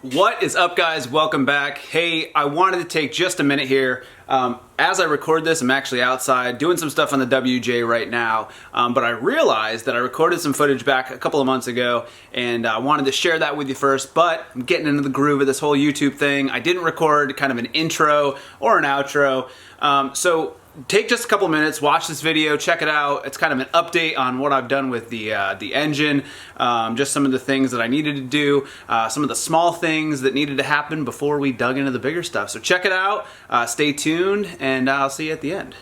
What is up, guys? Welcome back. Hey, I wanted to take just a minute here. As I record this, I'm actually outside doing some stuff on the WJ right now, but I realized that I recorded some footage back a couple of months ago, and I wanted to share that with you first, but I'm getting into the groove of this whole YouTube thing. I didn't record kind of an intro or an outro, so take just a couple minutes, watch this video, check it out. It's kind of an update on what I've done with the engine, just some of the things that I needed to do, some of the small things that needed to happen before we dug into the bigger stuff. So check it out, stay tuned, and I'll see you at the end.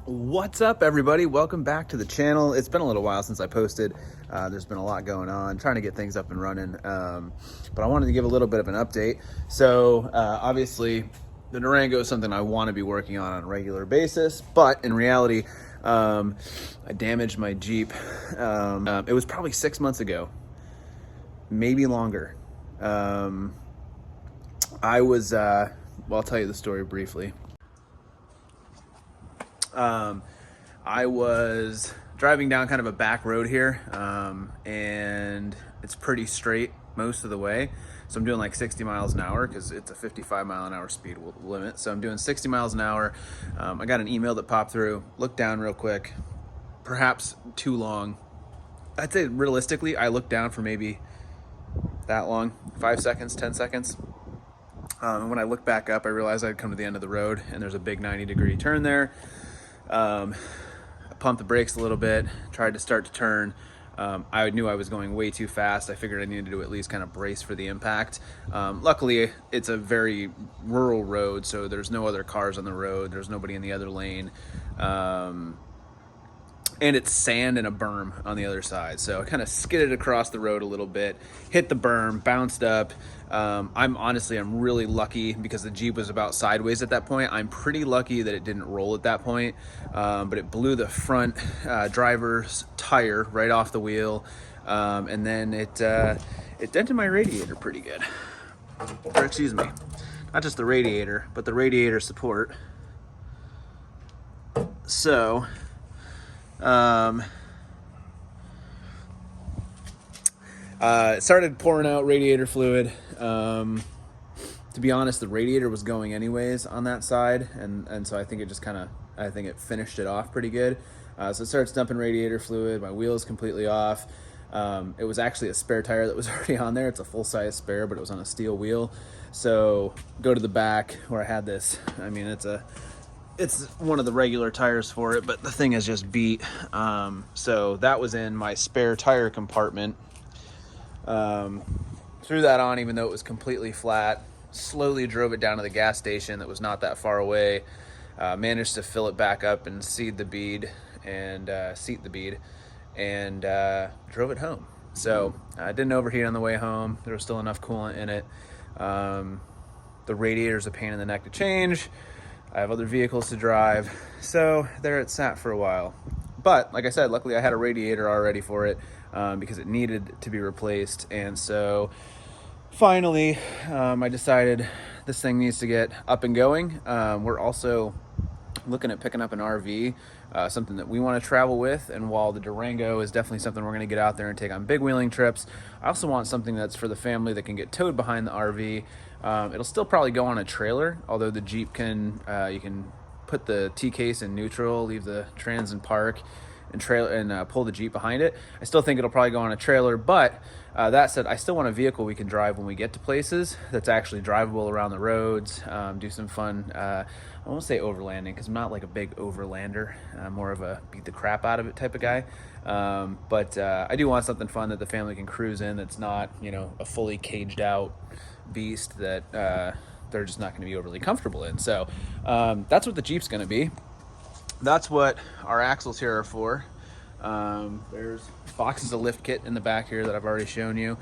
What's up, everybody? Welcome back to the channel. It's been a little while since I posted. There's been a lot going on, trying to get things up and running, but I wanted to give a little bit of an update. So obviously the Durango is something I want to be working on a regular basis, but in reality I damaged my Jeep. It was probably 6 months ago, maybe longer. I'll tell you the story briefly. I was driving down kind of a back road here, and it's pretty straight most of the way. So I'm doing like 60 miles an hour because it's a 55 mile an hour speed limit. So I'm doing 60 miles an hour. I got an email that popped through, looked down real quick, perhaps too long. I'd say realistically, I looked down for maybe that long, 5 seconds, 10 seconds. And when I looked back up, I realized I'd come to the end of the road and there's a big 90-degree turn there. I pumped the brakes a little bit, tried to start to turn. I knew I was going way too fast. I figured I needed to at least kind of brace for the impact. Luckily, it's a very rural road, so there's no other cars on the road. There's nobody in the other lane. And it's sand and a berm on the other side. So I kind of skidded across the road a little bit, hit the berm, bounced up. I'm really lucky because the Jeep was about sideways at that point. I'm pretty lucky that it didn't roll at that point, but it blew the front driver's tire right off the wheel. And then it dented my radiator pretty good. Or excuse me, not just the radiator, but the radiator support. So, it started pouring out radiator fluid. To be honest, the radiator was going anyways on that side, and so I think it just I think it finished it off pretty good. So it starts dumping radiator fluid. My wheel is completely off. It was actually a spare tire that was already on there. It's a full-size spare, but it was on a steel wheel. So go to the back where I had this. I mean, it's one of the regular tires for it, but the thing is just beat. So that was in my spare tire compartment. Threw that on even though it was completely flat, slowly drove it down to the gas station that was not that far away, managed to fill it back up and seat the bead and drove it home. So I didn't overheat on the way home. There was still enough coolant in it. The radiator's a pain in the neck to change. I have other vehicles to drive, so there it sat for a while. But like I said, luckily I had a radiator already for it, because it needed to be replaced. And so finally, I decided this thing needs to get up and going. We're also looking at picking up an RV, something that we want to travel with. And while the Durango is definitely something we're going to get out there and take on big wheeling trips, I also want something that's for the family that can get towed behind the RV. It'll still probably go on a trailer, although the Jeep can, you can put the T-case in neutral, leave the trans in park, and pull the Jeep behind it. I still think it'll probably go on a trailer, but that said, I still want a vehicle we can drive when we get to places that's actually drivable around the roads, do some fun, I won't say overlanding because I'm not like a big overlander, I'm more of a beat the crap out of it type of guy. But I do want something fun that the family can cruise in that's not, a fully caged out beast that they're just not going to be overly comfortable in. So that's what the Jeep's going to be. That's what our axles here are for. There's boxes of lift kit in the back here that I've already shown you.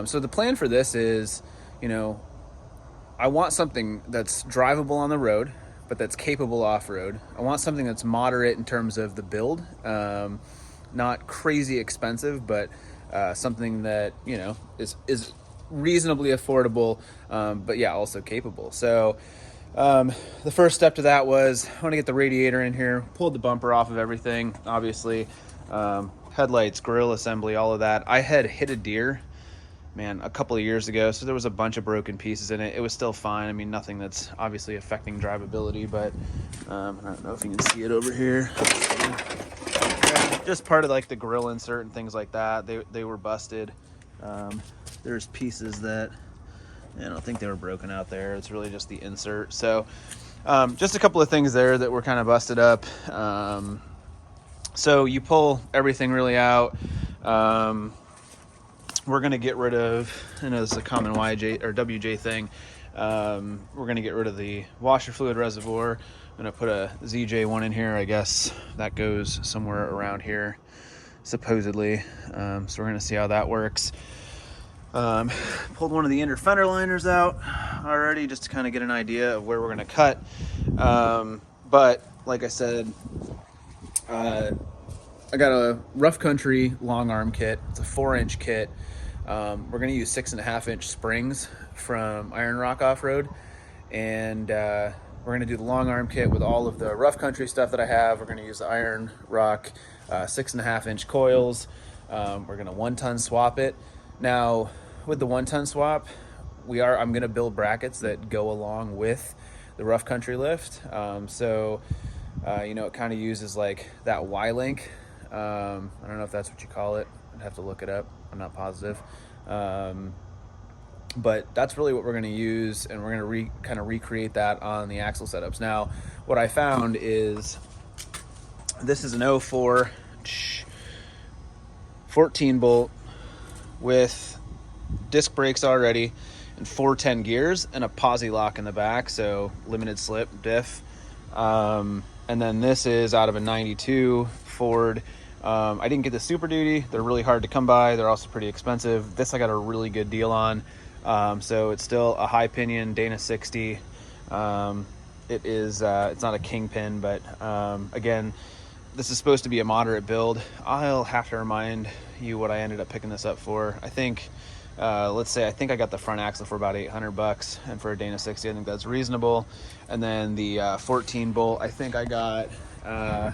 So the plan for this is, I want something that's drivable on the road, but that's capable off-road. I want something that's moderate in terms of the build, not crazy expensive, but something that, is reasonably affordable, but yeah, also capable. So The first step to that was I want to get the radiator in here, pulled the bumper off of everything, obviously, headlights, grill assembly, all of that. I had hit a deer, man, a couple of years ago, so there was a bunch of broken pieces in it. It was still fine. I mean, nothing that's obviously affecting drivability, but I don't know if you can see it over here. Just part of like the grill insert and things like that. They were busted. There's pieces that I don't think they were broken out there. It's really just the insert. So just a couple of things there that were kind of busted up. So you pull everything really out. We're going to get rid of, I know this is a common YJ or WJ thing. We're going to get rid of the washer fluid reservoir. I'm going to put a ZJ1 in here. I guess that goes somewhere around here, supposedly. So we're going to see how that works. Pulled one of the inner fender liners out already just to kind of get an idea of where we're going to cut. But like I said, I got a rough country long arm kit. It's a 4-inch kit. We're going to use 6.5-inch springs from Iron Rock Off-Road, and we're going to do the long arm kit with all of the rough country stuff that I have. We're going to use the Iron Rock 6.5-inch coils. We're going to 1-ton swap it. Now, with the 1-ton swap, I'm going to build brackets that go along with the rough country lift. So it kind of uses like that Y-link. I don't know if that's what you call it. I'd have to look it up. I'm not positive. But that's really what we're going to use, and we're going to kind of recreate that on the axle setups. Now, what I found is this is an 04 14 bolt with disc brakes already and 410 gears and a posi lock in the back, so limited slip diff. And then this is out of a 92 Ford. I didn't get the Super Duty. They're really hard to come by. They're also pretty expensive. This I got a really good deal on. So it's still a high pinion Dana 60. It is, it's not a kingpin, but again, this is supposed to be a moderate build. I'll have to remind you what I ended up picking this up for. I think, let's say, I think I got the front axle for about $800, and for a Dana 60, I think that's reasonable. And then the 14 bolt, I think I got, I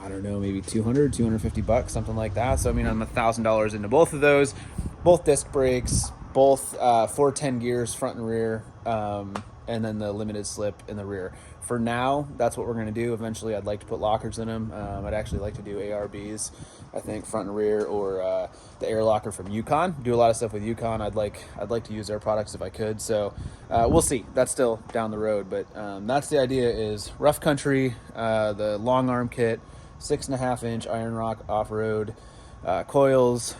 don't know, maybe $250, something like that. So I mean, I'm $1,000 into both of those, both disc brakes, both 410 gears front and rear, and then the limited slip in the rear. For now, that's what we're going to do. Eventually, I'd like to put lockers in them. I'd actually like to do ARBs, I think, front and rear, or the air locker from Yukon. Do a lot of stuff with Yukon. I'd like to use their products if I could. So we'll see. That's still down the road, but that's the idea. Is rough country, the long arm kit, 6.5-inch Iron Rock Off-Road coils,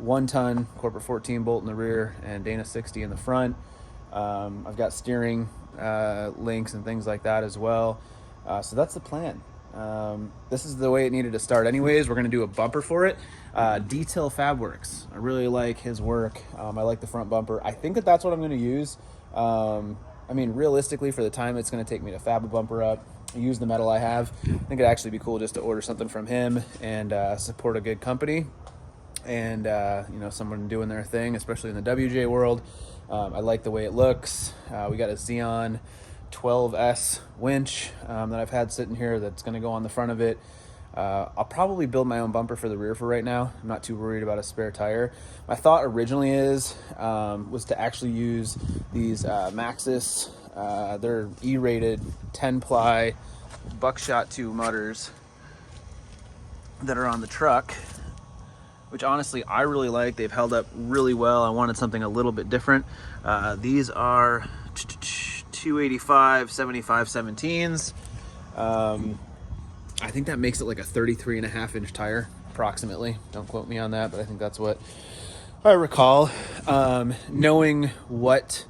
1-ton corporate 14 bolt in the rear, and Dana 60 in the front. I've got steering links and things like that as well. So that's the plan. This is the way it needed to start anyways. We're going to do a bumper for it. Detail Fabworks. I really like his work. I like the front bumper. I think that's what I'm going to use. I mean, realistically, for the time it's going to take me to fab a bumper up, use the metal I have, I think it'd actually be cool just to order something from him and support a good company and someone doing their thing, especially in the WJ world. I like the way it looks. We got a Xeon 12S winch that I've had sitting here that's going to go on the front of it. I'll probably build my own bumper for the rear for right now. I'm not too worried about a spare tire. My thought originally was to actually use these Maxxis. They're E-rated 10-ply buckshot 2 mutters that are on the truck, which honestly I really like. They've held up really well. I wanted something a little bit different. These are 285 75 17s. I think that makes it like a 33.5-inch tire approximately. Don't quote me on that, but I think that's what I recall. Knowing what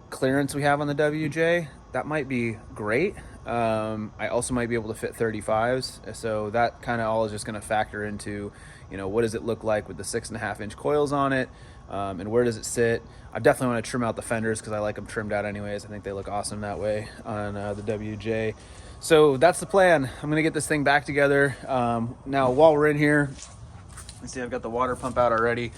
clearance we have on the WJ, that might be great. I also might be able to fit 35s, so that kind of all is just going to factor into, what does it look like with the 6.5-inch coils on it, and where does it sit. I definitely want to trim out the fenders because I like them trimmed out anyways. I think they look awesome that way on the WJ. So that's the plan. I'm going to get this thing back together. Now, while we're in here, let's see, I've got the water pump out already.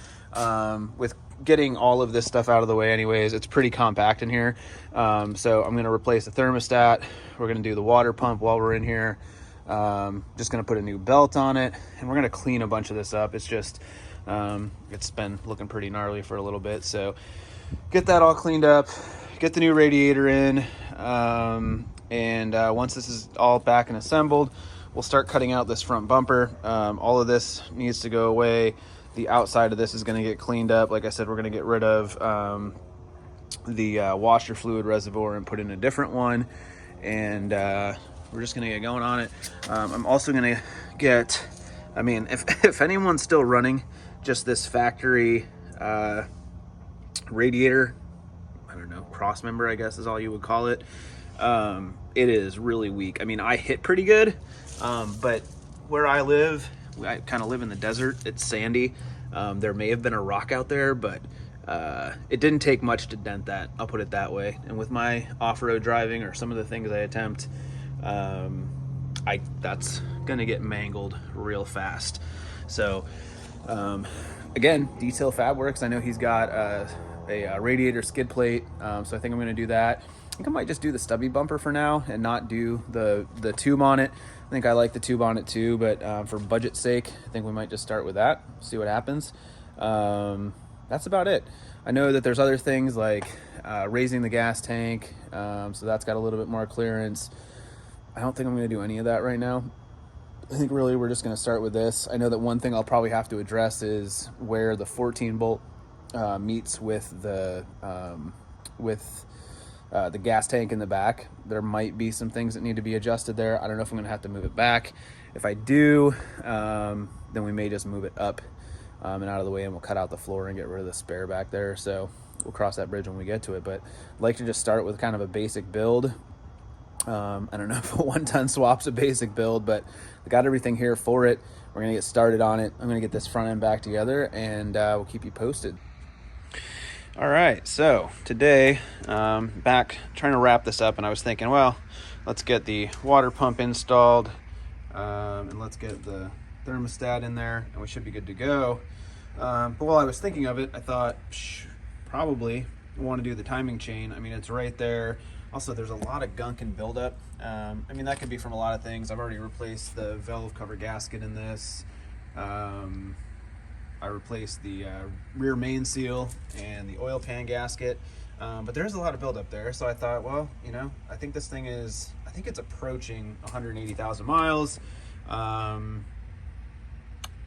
With getting all of this stuff out of the way anyways. It's pretty compact in here. So I'm going to replace the thermostat. We're going to do the water pump while we're in here. Just going to put a new belt on it, and we're going to clean a bunch of this up. It's just, it's been looking pretty gnarly for a little bit. So get that all cleaned up, get the new radiator in. And once this is all back and assembled, we'll start cutting out this front bumper. All of this needs to go away. The outside of this is going to get cleaned up. Like I said, we're going to get rid of the washer fluid reservoir and put in a different one. And we're just going to get going on it. I'm also going to get, I mean, if anyone's still running just this factory radiator, I don't know, cross member, I guess is all you would call it. It is really weak. I mean, I hit pretty good, but where I live, I kind of live in the desert. It's sandy. There may have been a rock out there, but it didn't take much to dent that. I'll put it that way. And with my off-road driving or some of the things I attempt, that's gonna get mangled real fast. So again, Detail Fab Works. I know he's got a radiator skid plate, so I think I'm gonna do that. I think I might just do the stubby bumper for now and not do the tube on it. I think I like the tube on it too, but for budget's sake, I think we might just start with that, see what happens. That's about it. I know that there's other things like raising the gas tank, so that's got a little bit more clearance. I don't think I'm going to do any of that right now. I think really we're just going to start with this. I know that one thing I'll probably have to address is where the 14 bolt meets with the gas tank in the back. There might be some things that need to be adjusted there. I don't know if I'm going to have to move it back. If I do, then we may just move it up and out of the way, and we'll cut out the floor and get rid of the spare back there. So we'll cross that bridge when we get to it. But I'd like to just start with kind of a basic build. I don't know if a 1-ton swap's a basic build, but I got everything here for it. We're going to get started on it. I'm going to get this front end back together, and we'll keep you posted. All right, so today, back trying to wrap this up, and I was thinking, well, let's get the water pump installed, and let's get the thermostat in there, and we should be good to go. But while I was thinking of it, I thought, probably want to do the timing chain. I mean, it's right there. Also, there's a lot of gunk and buildup. I mean, that could be from a lot of things. I've already replaced the valve cover gasket in this. I replaced the rear main seal and the oil pan gasket. But there's a lot of buildup there. So I thought, well, you know, I think this thing is, I think it's approaching 180,000 miles.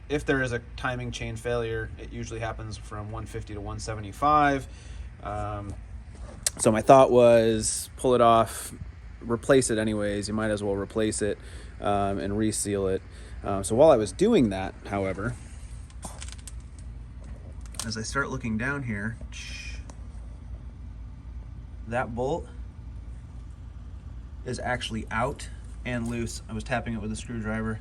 If there is a timing chain failure, it usually happens from 150 to 175. So my thought was pull it off, replace it anyways. You might as well replace it and reseal it. So while I was doing that, however, as I start looking down here, that bolt is actually out and loose. I was tapping it with a screwdriver,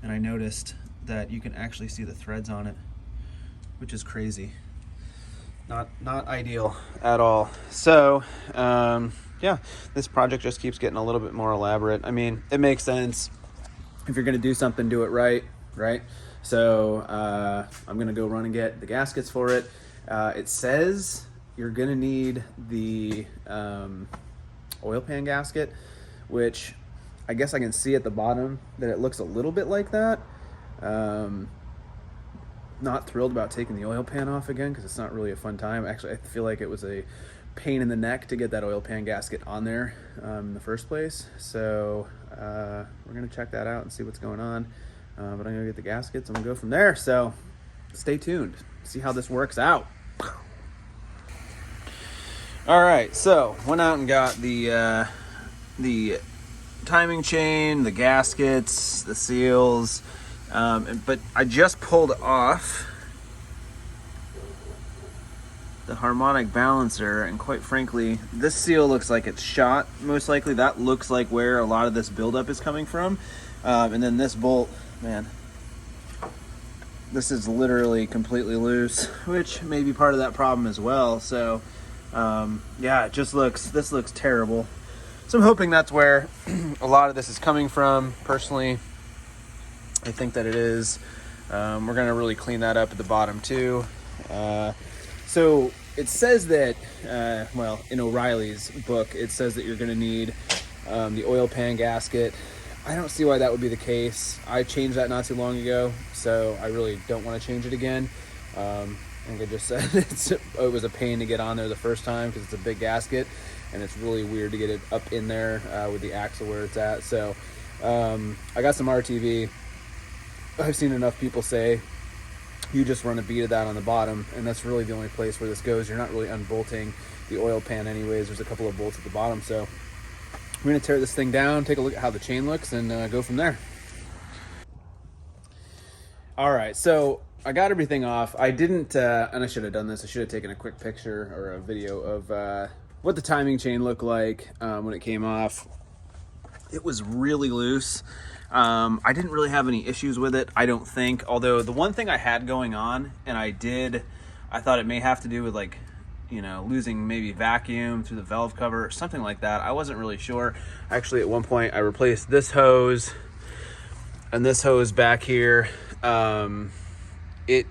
and I noticed that you can actually see the threads on it, which is crazy. Not ideal at all. So yeah, this project just keeps getting a little bit more elaborate. I mean, it makes sense. If you're gonna do something, do it right? So I'm gonna go run and get the gaskets for it. It says you're gonna need the oil pan gasket, which I guess I can see at the bottom that it looks a little bit like that. Not thrilled about taking the oil pan off again because it's not really a fun time. Actually, I feel like it was a pain in the neck to get that oil pan gasket on there in the first place. So we're gonna check that out and see what's going on. But I'm gonna get the gaskets and we'll go from there. So stay tuned, see how this works out. All right, so went out and got the timing chain, the gaskets, the seals. But I just pulled off the harmonic balancer, and quite frankly, this seal looks like it's shot. Most likely that looks like where a lot of this buildup is coming from. And then this bolt, man, this is literally completely loose, which may be part of that problem as well. So yeah, this looks terrible. So I'm hoping that's where a lot of this is coming from. Personally, I think that it is. We're gonna really clean that up at the bottom too. So it says that, well, in O'Reilly's book, it says that you're going to need the oil pan gasket. I don't see why that would be the case. I changed that not too long ago, so I really don't want to change it again. Like I just said, it was a pain to get on there the first time because it's a big gasket, and it's really weird to get it up in there with the axle where it's at. So I got some RTV. I've seen enough people say you just run a bead of that on the bottom, and that's really the only place where this goes. You're not really unbolting the oil pan anyways. There's a couple of bolts at the bottom, so we're going to tear this thing down, take a look at how the chain looks, and go from there. All right, so I got everything off. I didn't, and I should have done this. I should have taken a quick picture or a video of what the timing chain looked like when it came off. It was really loose. I didn't really have any issues with it, I don't think. Although the one thing I had going on, and I thought it may have to do with, like, you know, losing maybe vacuum through the valve cover or something like that. I wasn't really sure. Actually, at one point I replaced this hose and this hose back here. It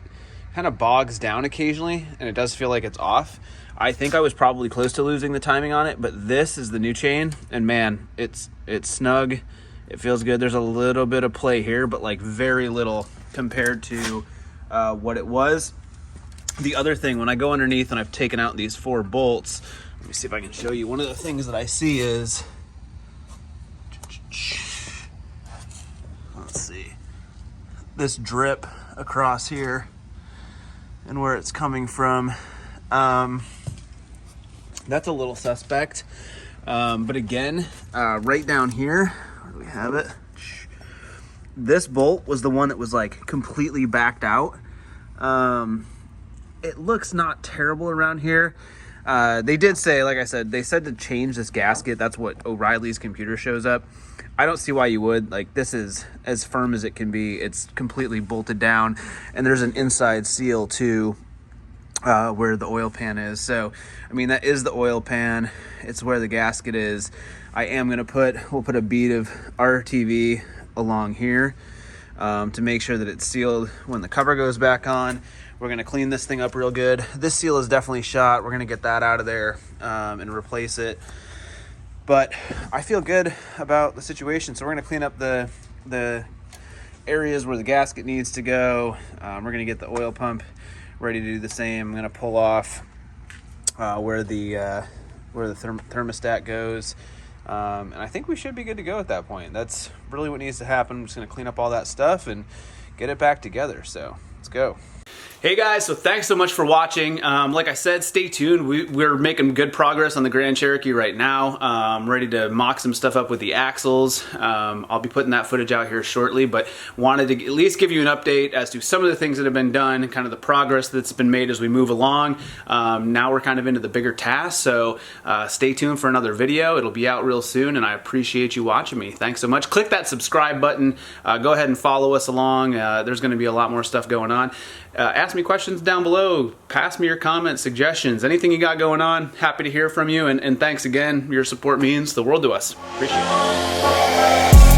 kind of bogs down occasionally, and it does feel like it's off. I think I was probably close to losing the timing on it, but this is the new chain, and man, it's snug. It feels good. There's a little bit of play here, but like very little compared to what it was. The other thing, when I go underneath and I've taken out these 4 bolts, let me see if I can show you. One of the things that I see is, let's see, this drip across here and where it's coming from. That's a little suspect. But again, right down here, where do we have it? This bolt was the one that was like completely backed out. It looks not terrible around here. They did say, like I said, they said to change this gasket. That's what O'Reilly's computer shows up. I don't see why you would. Like, this is as firm as it can be. It's completely bolted down, and there's an inside seal too, where the oil pan is. So, I mean, that is the oil pan. It's where the gasket is. I am gonna we'll put a bead of RTV along here to make sure that it's sealed when the cover goes back on. We're gonna clean this thing up real good. This seal is definitely shot. We're gonna get that out of there and replace it. But I feel good about the situation. So we're gonna clean up the areas where the gasket needs to go. We're gonna get the oil pump ready to do the same. I'm gonna pull off where the thermostat goes. And I think we should be good to go at that point. That's really what needs to happen. I'm just gonna clean up all that stuff and get it back together. So let's go. Hey guys, so thanks so much for watching. Like I said, stay tuned. We're making good progress on the Grand Cherokee right now. I'm ready to mock some stuff up with the axles. I'll be putting that footage out here shortly, but wanted to at least give you an update as to some of the things that have been done, kind of the progress that's been made as we move along. Now we're kind of into the bigger tasks, so stay tuned for another video. It'll be out real soon, and I appreciate you watching me. Thanks so much. Click that subscribe button. Go ahead and follow us along. There's going to be a lot more stuff going on. Ask me questions down below. Pass me your comments, suggestions, anything you got going on. Happy to hear from you, and thanks again. Your support means the world to us. Appreciate it.